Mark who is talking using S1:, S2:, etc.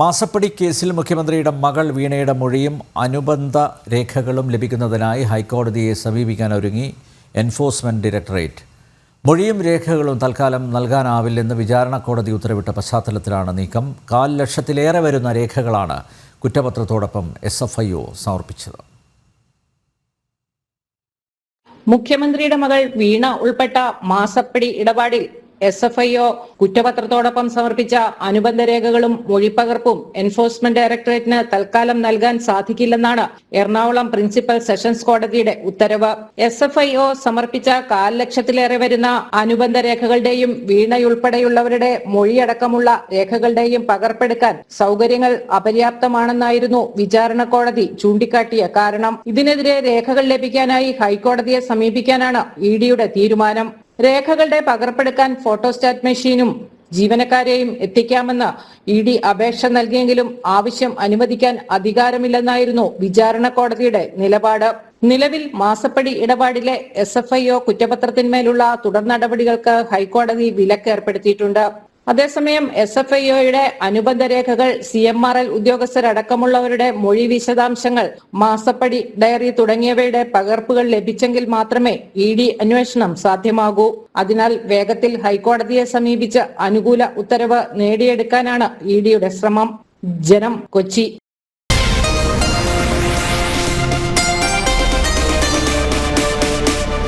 S1: മാസപ്പടി കേസിൽ മുഖ്യമന്ത്രിയുടെ മകൾ വീണയുടെ മൊഴിയും അനുബന്ധ രേഖകളും ലഭിക്കുന്നതിനായി ഹൈക്കോടതിയെ സമീപിക്കാനൊരുങ്ങി എൻഫോഴ്സ്മെന്റ് ഡയറക്ടറേറ്റ്. മൊഴിയും രേഖകളും തൽക്കാലം നൽകാനാവില്ലെന്ന് വിചാരണ കോടതി ഉത്തരവിട്ട പശ്ചാത്തലത്തിലാണ് നീക്കം. 4 ലക്ഷത്തിലേറെ വരുന്ന രേഖകളാണ് കുറ്റപത്രത്തോടൊപ്പം SFIO സമർപ്പിച്ചത്.
S2: മുഖ്യമന്ത്രിയുടെ മകൾ വീണ ഉൾപ്പെട്ട മാസപ്പടി ഇടപാടിൽ SFIO കുറ്റപത്രത്തോടൊപ്പം സമർപ്പിച്ച അനുബന്ധ രേഖകളും മൊഴിപ്പകർപ്പും എൻഫോഴ്സ്മെന്റ് ഡയറക്ടറേറ്റിന് തൽക്കാലം നൽകാൻ സാധിക്കില്ലെന്നാണ് എറണാകുളം പ്രിൻസിപ്പൽ സെഷൻസ് കോടതിയുടെ ഉത്തരവ്. SFIO സമർപ്പിച്ച 4 ലക്ഷത്തിലേറെ വരുന്ന അനുബന്ധ രേഖകളുടെയും വീണയുൾപ്പെടെയുള്ളവരുടെ മൊഴിയടക്കമുള്ള രേഖകളുടെയും പകർപ്പെടുക്കാൻ സൗകര്യങ്ങൾ അപര്യാപ്തമാണെന്നായിരുന്നു വിചാരണ കോടതി ചൂണ്ടിക്കാട്ടിയ കാരണം. ഇതിനെതിരെ രേഖകൾ ലഭിക്കാനായി ഹൈക്കോടതിയെ സമീപിക്കാനാണ് EDയുടെ തീരുമാനം. രേഖകളുടെ പകർപ്പെടുക്കാൻ ഫോട്ടോസ്റ്റാറ്റ് മെഷീനും ജീവനക്കാരെയും എത്തിക്കാമെന്ന് ED അപേക്ഷ നൽകിയെങ്കിലും ആവശ്യം അനുവദിക്കാൻ അധികാരമില്ലെന്നായിരുന്നു വിചാരണ കോടതിയുടെ നിലപാട്. നിലവിൽ മാസപ്പടി ഇടപാടിലെ SFIO കുറ്റപത്രത്തിന്മേലുള്ള തുടർ നടപടികൾക്ക് ഹൈക്കോടതി വിലക്ക് ഏർപ്പെടുത്തിയിട്ടുണ്ട്. അതേസമയം SFIOയുടെ അനുബന്ധ രേഖകൾ, CMRL ഉദ്യോഗസ്ഥരടക്കമുള്ളവരുടെ മൊഴി വിശദാംശങ്ങൾ, മാസപ്പടി ഡയറി തുടങ്ങിയവയുടെ പകർപ്പുകൾ ലഭിച്ചെങ്കിൽ മാത്രമേ ED അന്വേഷണം സാധ്യമാകൂ. അതിനാൽ വേഗത്തിൽ ഹൈക്കോടതിയെ സമീപിച്ച് അനുകൂല ഉത്തരവ് നേടിയെടുക്കാനാണ് EDയുടെ ശ്രമം. ജനം, കൊച്ചി.